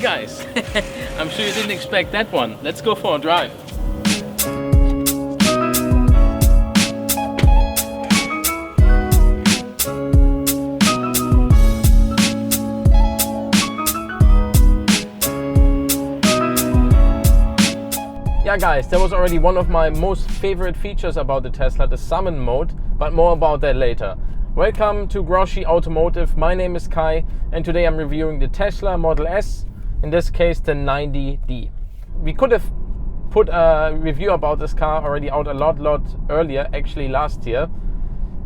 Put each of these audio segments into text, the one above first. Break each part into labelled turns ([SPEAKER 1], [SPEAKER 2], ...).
[SPEAKER 1] guys, I'm sure you didn't expect that one. Let's go for a drive. Yeah guys, that was already one of my most favorite features about the Tesla, the summon mode, but more about that later. Welcome to Groschi Automotive. My name is Kai and today I'm reviewing the Tesla Model S, in this case the 90D. We could have put a review about this car already out a lot earlier, actually last year,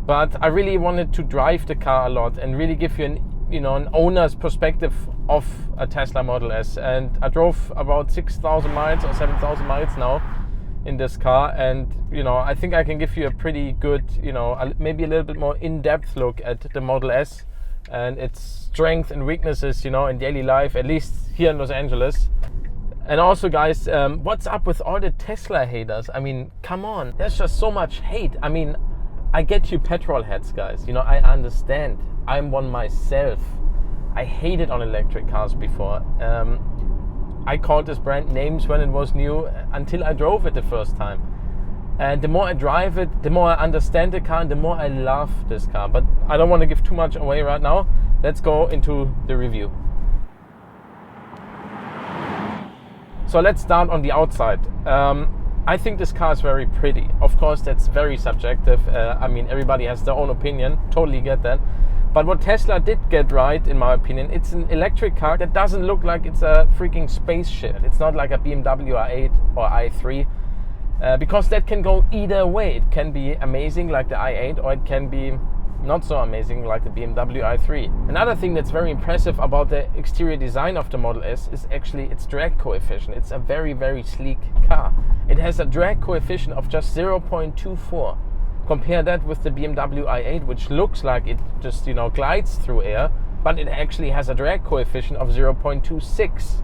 [SPEAKER 1] but I really wanted to drive the car a lot and really give you an owner's perspective of a Tesla Model S. And I drove about 6,000 miles or 7,000 miles now in this car, and I think I can give you a pretty good, maybe a little bit more in-depth look at the Model S and its strengths and weaknesses, in daily life, at least here in Los Angeles. And also guys, what's up with all the Tesla haters? I mean, come on, there's just so much hate. I mean, I get you petrolheads guys, I understand. I'm one myself. I hated on electric cars before. I called this brand names when it was new until I drove it the first time. And the more I drive it, the more I understand the car and the more I love this car. But I don't want to give too much away right now. Let's go into the review. So let's start on the outside. I think this car is very pretty. Of course, that's very subjective. I mean, everybody has their own opinion. Totally get that. But what Tesla did get right, in my opinion, it's an electric car that doesn't look like it's a freaking spaceship. It's not like a BMW i8 or i3, because that can go either way. It can be amazing like the i8, or it can be not so amazing like the BMW i3. Another thing that's very impressive about the exterior design of the Model S is actually its drag coefficient. It's a very sleek car. It has a drag coefficient of just 0.24. Compare that with the BMW i8, which looks like it just glides through air, but it actually has a drag coefficient of 0.26.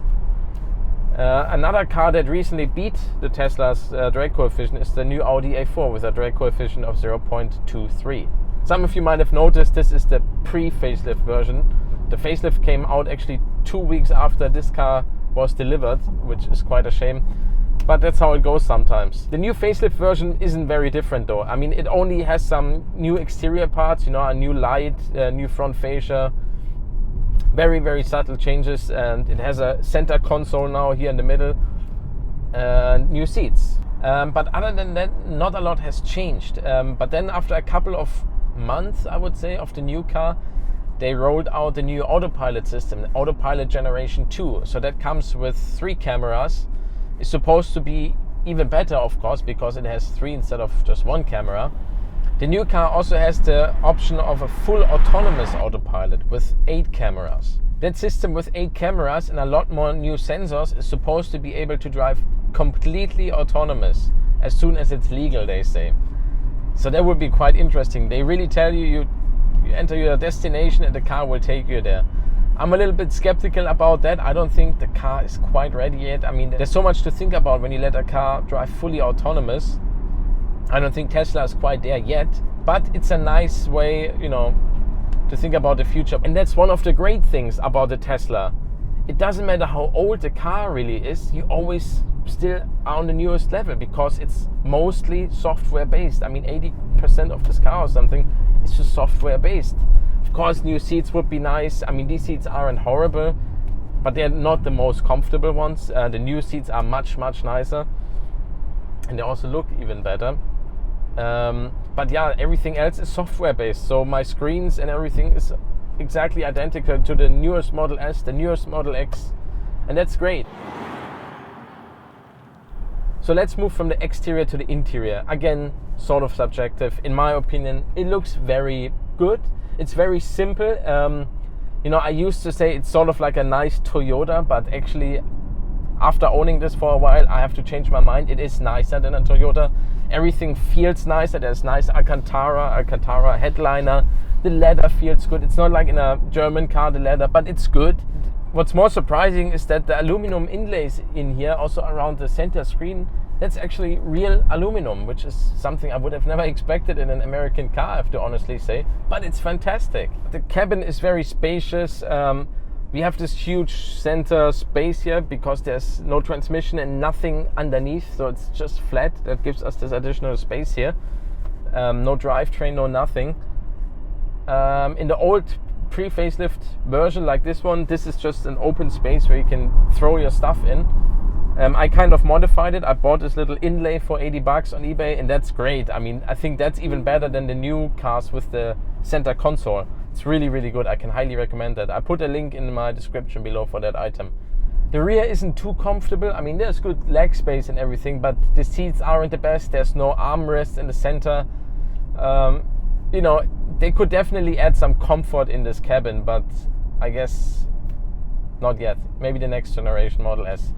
[SPEAKER 1] Another car that recently beat the Tesla's drag coefficient is the new Audi A4 with a drag coefficient of 0.23. Some of you might have noticed this is the pre-facelift version. The facelift came out actually 2 weeks after this car was delivered, which is quite a shame. But that's how it goes sometimes. The new facelift version isn't very different though. I mean, it only has some new exterior parts, a new light, new front fascia, very subtle changes, and it has a center console now here in the middle, new seats. But other than that, not a lot has changed. But then after a couple of months, I would say, of the new car, they rolled out the new Autopilot system, Autopilot Generation 2. So that comes with 3 cameras. It's supposed to be even better, of course, because it has 3 instead of just 1 camera. The new car also has the option of a full autonomous autopilot with 8 cameras. That system with 8 cameras and a lot more new sensors is supposed to be able to drive completely autonomous as soon as it's legal, they say. So that would be quite interesting. They really tell you enter your destination and the car will take you there. I'm a little bit skeptical about that. I don't think the car is quite ready yet. I mean, there's so much to think about when you let a car drive fully autonomous. I don't think Tesla is quite there yet, but it's a nice way, to think about the future. And that's one of the great things about the Tesla. It doesn't matter how old the car really is, you always still are on the newest level because it's mostly software based. I mean, 80% of this car or something is just software based. Of course, new seats would be nice. I mean, these seats aren't horrible, but they're not the most comfortable ones. The new seats are much nicer, and they also look even better. But yeah, everything else is software based. So my screens and everything is exactly identical to the newest Model S, the newest Model X, and that's great. So let's move from the exterior to the interior. Again, sort of subjective. In my opinion, it looks very good. It's very simple. I used to say it's sort of like a nice Toyota, but actually after owning this for a while, I have to change my mind. It is nicer than a Toyota. Everything feels nicer. There's nice Alcantara headliner. The leather feels good. It's not like in a German car, the leather, but it's good. What's more surprising is that the aluminum inlays in here, also around the center screen, that's actually real aluminum, which is something I would have never expected in an American car, I have to honestly say, but it's fantastic. The cabin is very spacious. we have this huge center space here because there's no transmission and nothing underneath, so it's just flat. That gives us this additional space here. No drivetrain, no nothing. In the old pre-facelift version like this one, this is just an open space where you can throw your stuff in. I kind of modified it. I bought this little inlay for $80 on eBay, and that's great. I mean, I think that's even better than the new cars with the center console. It's really, really good. I can highly recommend that. I put a link in my description below for that item. The rear isn't too comfortable. I mean, there's good leg space and everything, but the seats aren't the best. There's no armrest in the center. You know, they could definitely add some comfort in this cabin, but I guess not yet. Maybe the next generation Model S.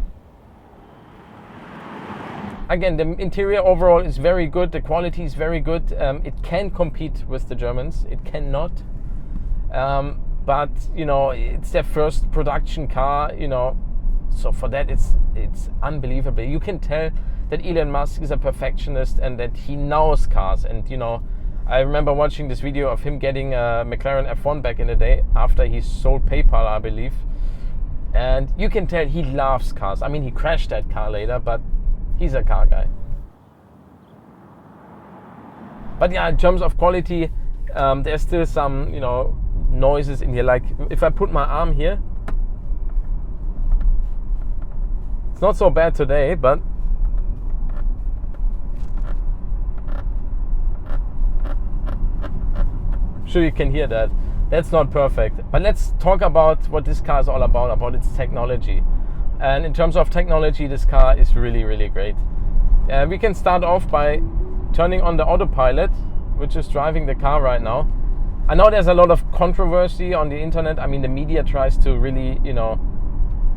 [SPEAKER 1] Again, the interior overall is very good. The quality is very good. It can compete with the Germans. It cannot. But, you know, it's their first production car, you know. So for that, it's unbelievable. You can tell that Elon Musk is a perfectionist and that he knows cars. And, you know, I remember watching this video of him getting a McLaren F1 back in the day after he sold PayPal, I believe. And you can tell he loves cars. I mean, he crashed that car later, but he's a car guy. But yeah, in terms of quality, there's still some, you know, noises in here. Like if I put my arm here, it's not so bad today, but sure you can hear that. That's not perfect. But let's talk about what this car is all about its technology. And in terms of technology, this car is really, really great. We can start off by turning on the Autopilot, which is driving the car right now. I know there's a lot of controversy on the internet. I mean, the media tries to really, you know,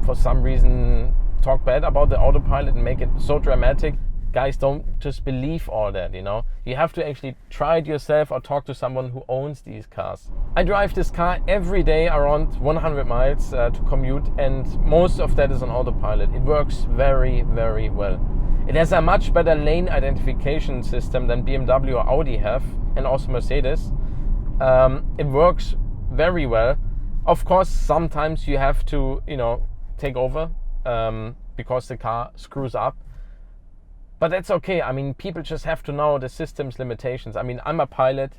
[SPEAKER 1] for some reason talk bad about the Autopilot and make it so dramatic. Guys, don't just believe all that, you know. You have to actually try it yourself or talk to someone who owns these cars. I drive this car every day around 100 miles to commute, and most of that is on Autopilot. It works very, very well. It has a much better lane identification system than BMW or Audi have, and also Mercedes. It works very well. Of course, sometimes you have to, you know, take over because the car screws up. But that's okay. I mean, people just have to know the system's limitations. I mean, I'm a pilot.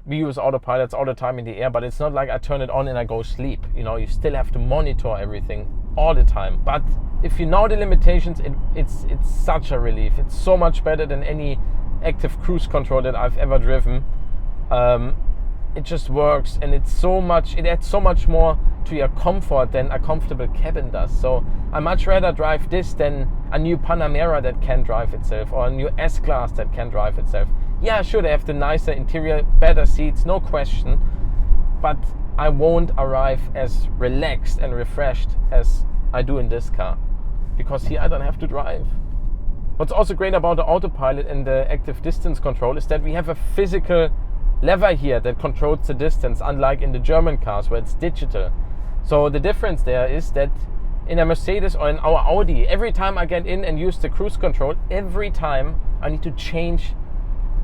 [SPEAKER 1] We use autopilots all the time in the air, but it's not like I turn it on and I go sleep. You know, you still have to monitor everything all the time. But if you know the limitations, it's such a relief. It's so much better than any active cruise control that I've ever driven. It just works, and it adds so much more to your comfort than a comfortable cabin does. So I much rather drive this than a new Panamera that can drive itself, or a new S-Class that can drive itself. Yeah, sure, they have the nicer interior, better seats, no question, but I won't arrive as relaxed and refreshed as I do in this car, because here I don't have to drive. What's also great about the Autopilot and the active distance control is that we have a physical lever here that controls the distance, unlike in the German cars where it's digital. So the difference there is that in a Mercedes or in our Audi, every time I get in and use the cruise control, every time I need to change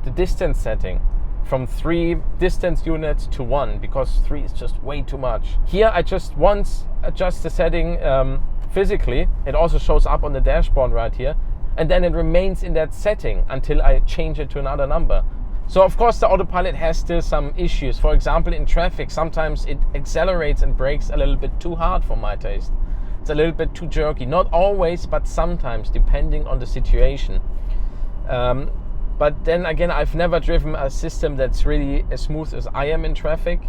[SPEAKER 1] the distance setting from 3 distance units to 1, because 3 is just way too much. Here I just once adjust the setting physically. It also shows up on the dashboard right here, and then it remains in that setting until I change it to another number. So of course the Autopilot has still some issues. For example, in traffic, sometimes it accelerates and brakes a little bit too hard for my taste. It's a little bit too jerky. Not always, but sometimes, depending on the situation. But then again, I've never driven a system that's really as smooth as I am in traffic.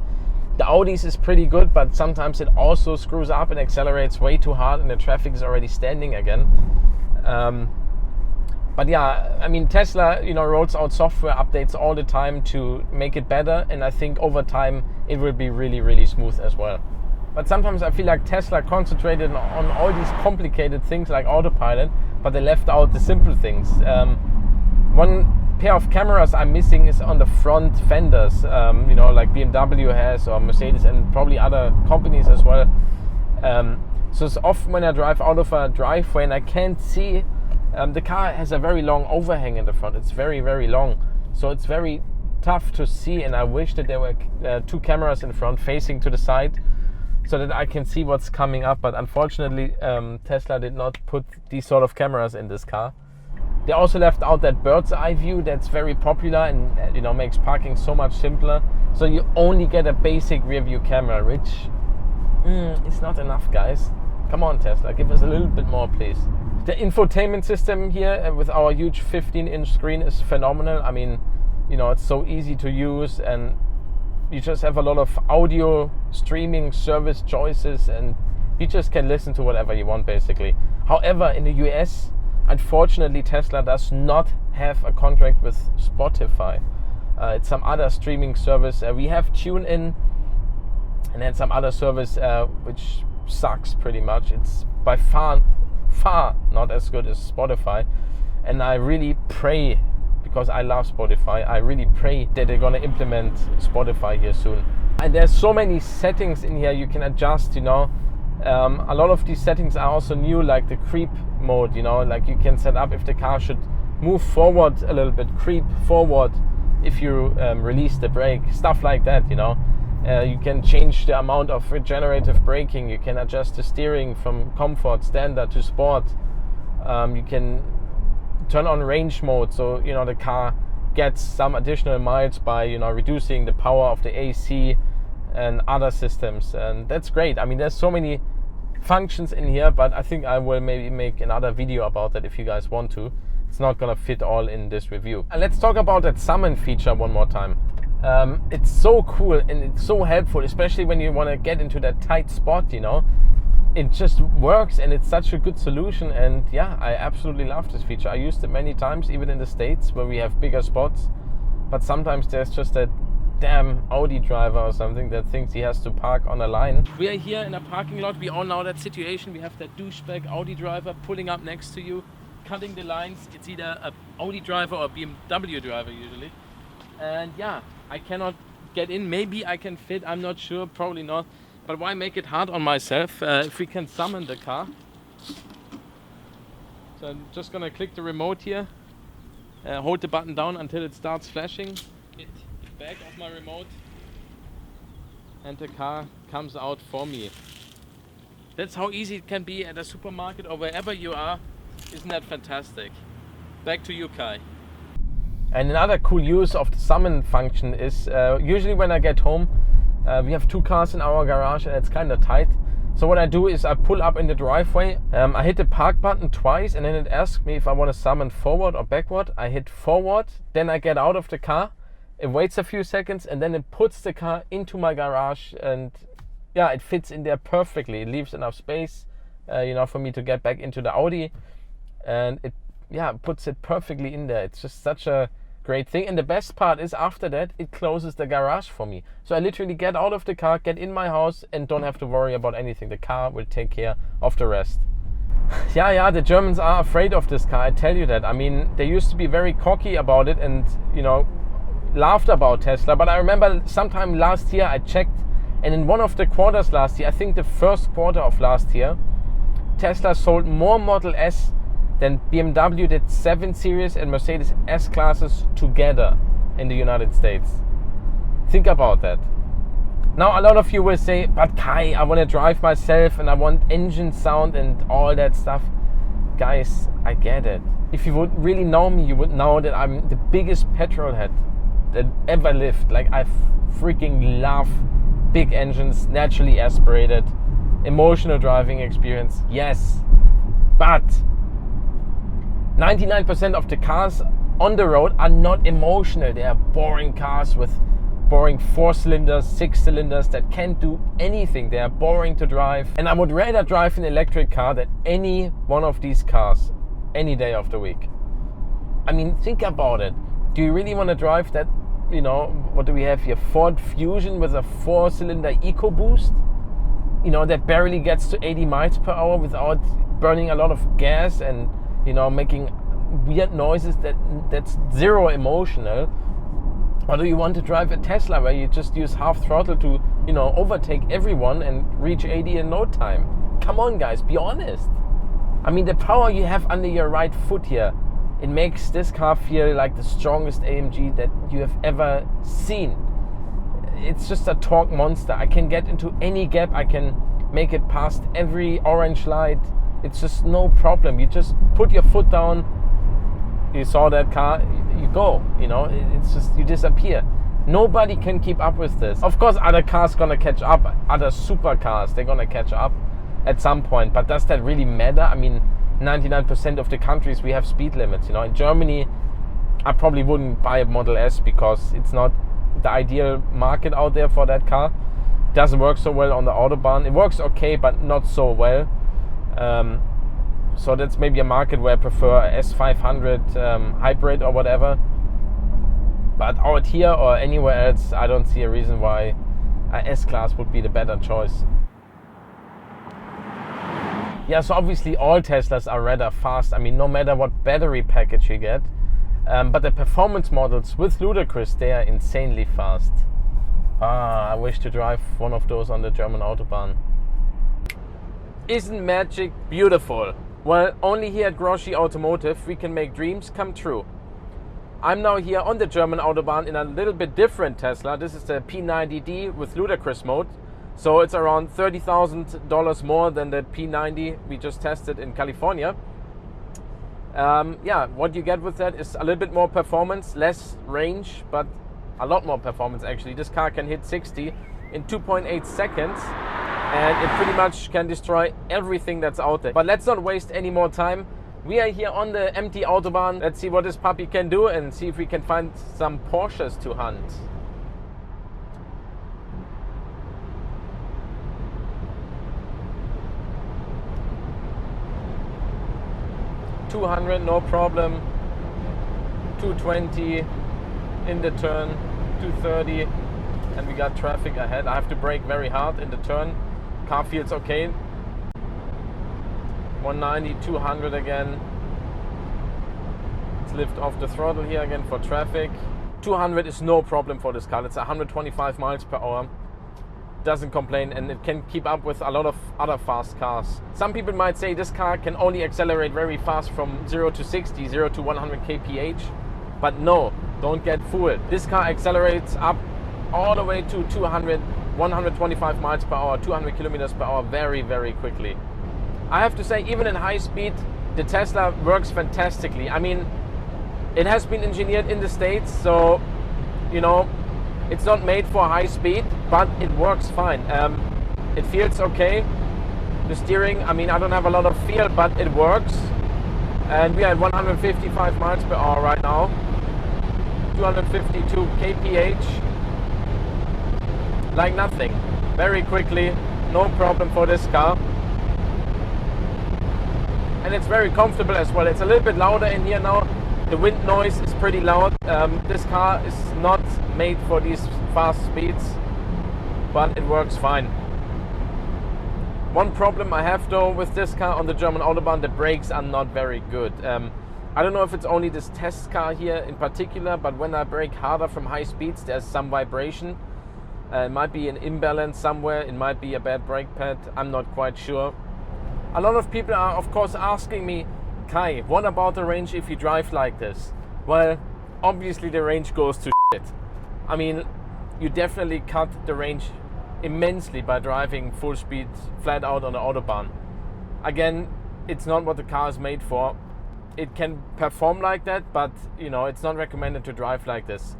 [SPEAKER 1] The Audis is pretty good, but sometimes it also screws up and accelerates way too hard and the traffic is already standing again. But yeah, I mean, Tesla, you know, rolls out software updates all the time to make it better, and I think over time it will be really, really smooth as well. But sometimes I feel like Tesla concentrated on all these complicated things like Autopilot, but they left out the simple things. One pair of cameras I'm missing is on the front fenders, you know, like BMW has, or Mercedes, and probably other companies as well. So it's often when I drive out of a driveway and I can't see. The car has a very long overhang in the front. It's very, very long. So it's very tough to see, and I wish that there were 2 cameras in front facing to the side so that I can see what's coming up. But unfortunately, Tesla did not put these sort of cameras in this car. They also left out that bird's eye view that's very popular and, you know, makes parking so much simpler. So you only get a basic rear view camera, which is not enough, guys. Come on, Tesla, give us a little bit more, please. The infotainment system here with our huge 15-inch screen is phenomenal. I mean, you know, it's so easy to use, and you just have a lot of audio streaming service choices, and you just can listen to whatever you want, basically. However, in the US, unfortunately, Tesla does not have a contract with Spotify. It's some other streaming service. We have TuneIn, and then some other service which sucks pretty much. It's by far not as good as Spotify. And I really pray, because I love Spotify, I really pray that they're gonna implement Spotify here soon. And there's so many settings in here you can adjust, you know. A lot of these settings are also new, like the creep mode, you know, like you can set up if the car should move forward a little bit, creep forward if you release the brake, stuff like that, you know. You can change the amount of regenerative braking, you can adjust the steering from comfort, standard to sport. You can turn on range mode, so, you know, the car gets some additional miles by, you know, reducing the power of the AC and other systems, and that's great. I mean, there's so many functions in here, but I think I will maybe make another video about that if you guys want to. It's not gonna fit all in this review. And let's talk about that summon feature one more time. It's so cool and it's so helpful, especially when you want to get into that tight spot, you know. It just works, and it's such a good solution, and yeah, I absolutely love this feature. I used it many times, even in the States where we have bigger spots, but sometimes there's just that damn Audi driver or something that thinks he has to park on a line. We are here in a parking lot. We all know that situation. We have that douchebag Audi driver pulling up next to you, cutting the lines. It's either a Audi driver or a BMW driver usually. And yeah, I cannot get in. Maybe I can fit, I'm not sure, probably not. But why make it hard on myself if we can summon the car? So I'm just gonna click the remote here, hold the button down until it starts flashing, hit the back of my remote, and the car comes out for me. That's how easy it can be at a supermarket or wherever you are. Isn't that fantastic? Back to you, Kai. And another cool use of the summon function is usually when I get home, we have two cars in our garage and it's kind of tight. So what I do is I pull up in the driveway, I hit the park button twice, and then it asks me if I want to summon forward or backward. I hit forward, then I get out of the car, it waits a few seconds, and then it puts the car into my garage, and yeah, it fits in there perfectly. It leaves enough space, you know, for me to get back into the Audi, and it puts it perfectly in there. It's just such a great thing. And the best part is after that, it closes the garage for me. So I literally get out of the car, get in my house, and don't have to worry about anything. The car will take care of the rest. Yeah, the Germans are afraid of this car, I tell you that. I mean, they used to be very cocky about it and, you know, laughed about Tesla. But I remember sometime last year I checked, and in one of the quarters last year, I think the first quarter of last year, Tesla sold more Model S than BMW did 7 Series and Mercedes S-Classes together in the United States. Think about that. Now a lot of you will say, but Kai, I want to drive myself and I want engine sound and all that stuff. Guys, I get it. If you would really know me, you would know that I'm the biggest petrolhead that ever lived. Like, I freaking love big engines, naturally aspirated, emotional driving experience, yes. But 99% of the cars on the road are not emotional. They are boring cars with boring 4 cylinders, 6 cylinders that can't do anything. They are boring to drive. And I would rather drive an electric car than any one of these cars any day of the week. I mean, think about it. Do you really want to drive that, you know, what do we have here? Ford Fusion with a 4-cylinder EcoBoost? You know, that barely gets to 80 miles per hour without burning a lot of gas and, you know, making weird noises that's zero emotional. Or do you want to drive a Tesla where you just use half throttle to, you know, overtake everyone and reach 80 in no time? Come on, guys, be honest. I mean, the power you have under your right foot here, it makes this car feel like the strongest AMG that you have ever seen. it's just a torque monster. I can get into any gap. I can make it past every orange light. It's just no problem. You just put your foot down. You saw that car, you go. You know, it's just, you disappear. Nobody can keep up with this. Of course, other cars gonna catch up. Other supercars, they're gonna catch up at some point. But does that really matter? I mean, 99% of the countries we have speed limits. You know, in Germany, I probably wouldn't buy a Model S because it's not the ideal market out there for that car. It doesn't work so well on the Autobahn. It works okay, but not so well. So that's maybe a market where I prefer a S500 hybrid or whatever. But out here or anywhere else, I don't see a reason why a S-Class would be the better choice. Yeah, so obviously all Teslas are rather fast. I mean, no matter what battery package you get. But the performance models with Ludicrous, they are insanely fast. I wish to drive one of those on the German Autobahn. Isn't magic beautiful? Well, only here at Groschi Automotive we can make dreams come true. I'm now here on the German Autobahn in a little bit different Tesla. This is the P90D with Ludicrous mode. So it's around $30,000 more than the P90 we just tested in California. Yeah, what you get with that is a little bit more performance, less range, but a lot more performance actually. This car can hit 60 in 2.8 seconds and it pretty much can destroy everything that's out there. But let's not waste any more time. We are here on the empty Autobahn. Let's see what this puppy can do and see if we can find some Porsches to hunt. $200, no problem. 220 in the turn, 230, and we got traffic ahead. I have to brake very hard in the turn. Car feels okay. 190, 200 again. Let's lift off the throttle here again for traffic. 200 is no problem for this car. It's 125 miles per hour. Doesn't complain, and it can keep up with a lot of other fast cars. Some people might say this car can only accelerate very fast from 0 to 60, 0 to 100 kph. But no, don't get fooled. This car accelerates up all the way to 200, 125 miles per hour, 200 kilometers per hour very, very quickly. I have to say, even in high speed, the Tesla works fantastically. I mean, it has been engineered in the States, so, you know, it's not made for high speed, but it works fine. It feels okay. The steering, I mean, I don't have a lot of feel, but it works. And we are at 155 miles per hour right now. 252 kph. Like nothing. Very quickly, no problem for this car. And it's very comfortable as well. It's a little bit louder in here now. The wind noise is pretty loud. This car is not made for these fast speeds, but it works fine. One problem I have though with this car on the German Autobahn, the brakes are not very good. I don't know if it's only this test car here in particular, but when I brake harder from high speeds, there's some vibration. It might be an imbalance somewhere, it might be a bad brake pad, I'm not quite sure. A lot of people are of course asking me, Kai, what about the range if you drive like this? Well, obviously the range goes to shit. I mean, you definitely cut the range immensely by driving full speed flat out on the Autobahn. Again, it's not what the car is made for. It can perform like that, but you know, it's not recommended to drive like this.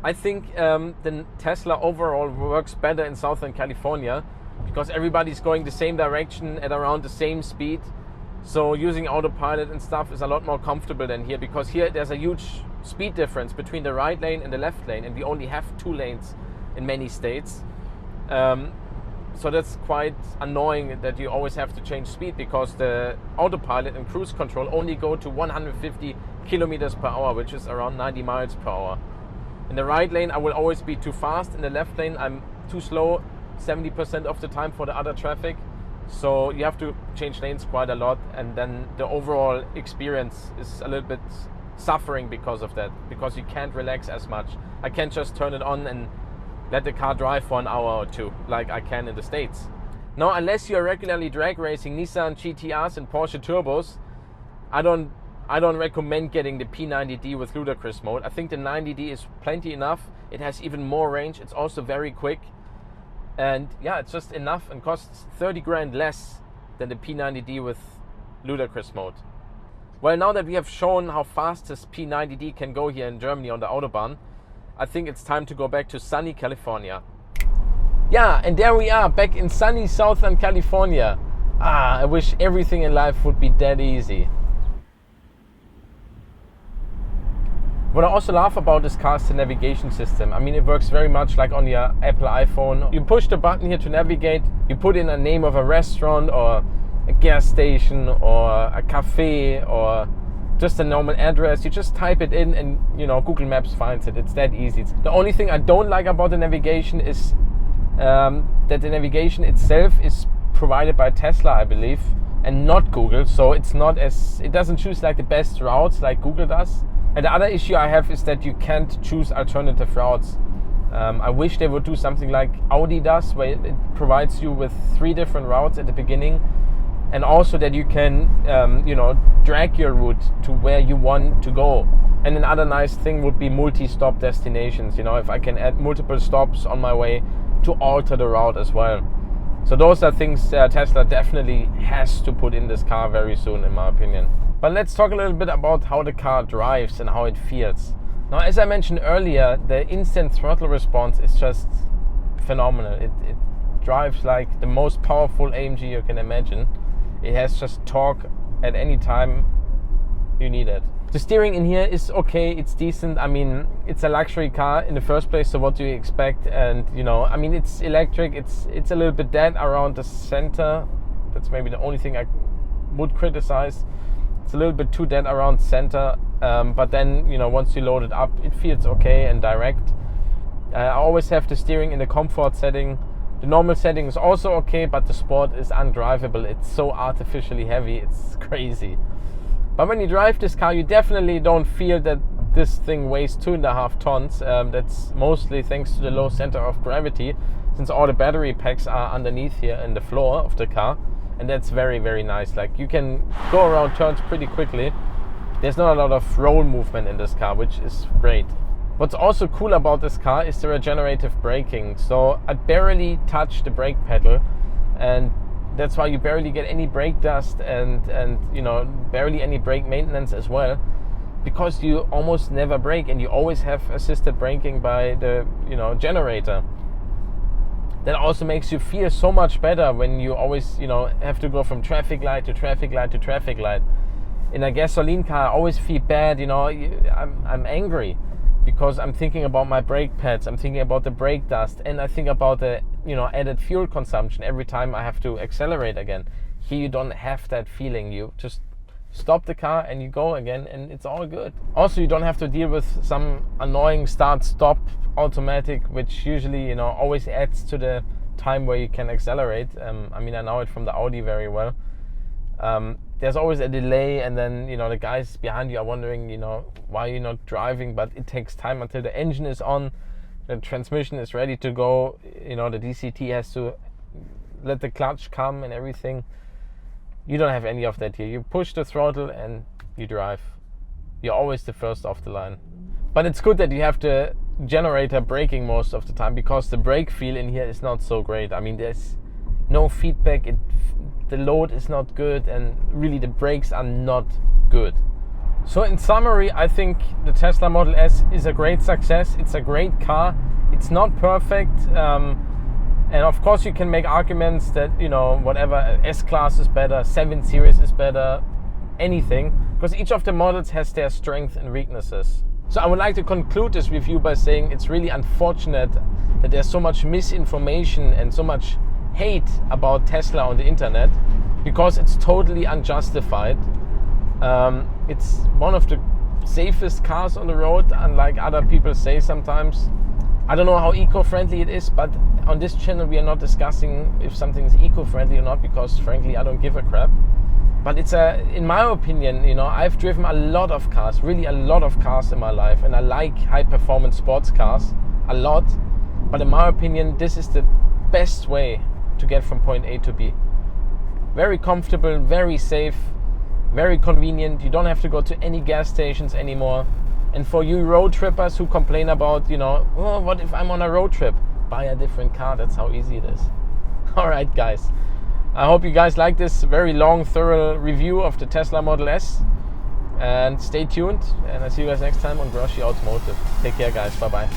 [SPEAKER 1] I think the Tesla overall works better in Southern California because everybody's going the same direction at around the same speed. So using Autopilot and stuff is a lot more comfortable than here, because here there's a huge speed difference between the right lane and the left lane, and we only have 2 lanes in many states. So that's quite annoying that you always have to change speed, because the Autopilot and cruise control only go to 150 kilometers per hour, which is around 90 miles per hour. In the right lane I will always be too fast, in the left lane I'm too slow 70% of the time for the other traffic. So you have to change lanes quite a lot, and then the overall experience is a little bit suffering because of that, because you can't relax as much. I can't just turn it on and let the car drive for an hour or two like I can in the States. Now, unless you're regularly drag racing Nissan GTRs and Porsche Turbos, I don't I don't recommend getting the P90D with ludicrous mode. I think the 90D is plenty enough. It has even more range. It's also very quick. And yeah, it's just enough and costs 30 grand less than the P90D with ludicrous mode. Well, now that we have shown how fast this P90D can go here in Germany on the Autobahn, I think it's time to go back to sunny California. Yeah, and there we are, back in sunny Southern California. I wish everything in life would be that easy. What I also love about this car is the navigation system. I mean, it works very much like on your Apple iPhone. You push the button here to navigate, you put in a name of a restaurant or a gas station or a cafe or just a normal address. You just type it in and, Google Maps finds it. It's that easy. The only thing I don't like about the navigation is that the navigation itself is provided by Tesla, I believe, and not Google. So it doesn't choose like the best routes like Google does. And the other issue I have is that you can't choose alternative routes. I wish they would do something like Audi does, where it provides you with 3 different routes at the beginning, and also that you can, drag your route to where you want to go. And another nice thing would be multi-stop destinations. If I can add multiple stops on my way to alter the route as well. So those are things Tesla definitely has to put in this car very soon, in my opinion. But let's talk a little bit about how the car drives and how it feels. Now, as I mentioned earlier, the instant throttle response is just phenomenal. It drives like the most powerful AMG you can imagine. It has just torque at any time you need it. The steering in here is okay, it's decent. I mean, it's a luxury car in the first place, so what do you expect? And it's electric, it's a little bit dead around the center. That's maybe the only thing I would criticize. It's a little bit too dead around center, but then, once you load it up, it feels okay and direct. I always have the steering in the comfort setting. The normal setting is also okay, but the sport is undrivable. It's so artificially heavy, it's crazy. But when you drive this car, you definitely don't feel that this thing weighs 2.5 tons. That's mostly thanks to the low center of gravity, since all the battery packs are underneath here in the floor of the car. And that's very, very nice. Like, you can go around turns pretty quickly. There's not a lot of roll movement in this car, which is great. What's also cool about this car is the regenerative braking. So I barely touch the brake pedal, and that's why you barely get any brake dust and barely any brake maintenance as well, because you almost never brake and you always have assisted braking by the generator. That also makes you feel so much better when you always have to go from traffic light to traffic light to traffic light. In a gasoline car, I always feel bad. I'm angry because I'm thinking about my brake pads, I'm thinking about the brake dust, and I think about the added fuel consumption every time I have to accelerate again. Here you don't have that feeling. You just stop the car and you go again, and it's all good. Also, you don't have to deal with some annoying start-stop automatic, which usually always adds to the time where you can accelerate. I know it from the Audi very well. There's always a delay, and then the guys behind you are wondering why you're not driving, but it takes time until the engine is on, the transmission is ready to go, the DCT has to let the clutch come and everything. You don't have any of that here. You push the throttle and you drive. You're always the first off the line. But it's good that you have the generator braking most of the time, because the brake feel in here is not so great. I mean, there's no feedback, the load is not good, and really the brakes are not good. So in summary, I think the Tesla Model S is a great success. It's a great car. It's not perfect. And of course you can make arguments that, whatever, S-Class is better, 7 Series is better, anything, because each of the models has their strengths and weaknesses. So I would like to conclude this review by saying it's really unfortunate that there's so much misinformation and so much hate about Tesla on the internet, because it's totally unjustified. It's one of the safest cars on the road, unlike other people say sometimes. I don't know how eco-friendly it is, but on this channel we are not discussing if something is eco-friendly or not, because frankly I don't give a crap. But it's in my opinion, I've driven a lot of cars, really a lot of cars in my life, and I like high-performance sports cars a lot. But in my opinion, this is the best way to get from point A to B. Very comfortable, very safe, very convenient. You don't have to go to any gas stations anymore. And for you road trippers who complain about, oh, what if I'm on a road trip? Buy a different car. That's how easy it is. All right, guys. I hope you guys like this very long, thorough review of the Tesla Model S. And stay tuned. And I'll see you guys next time on Groschi Automotive. Take care, guys. Bye-bye.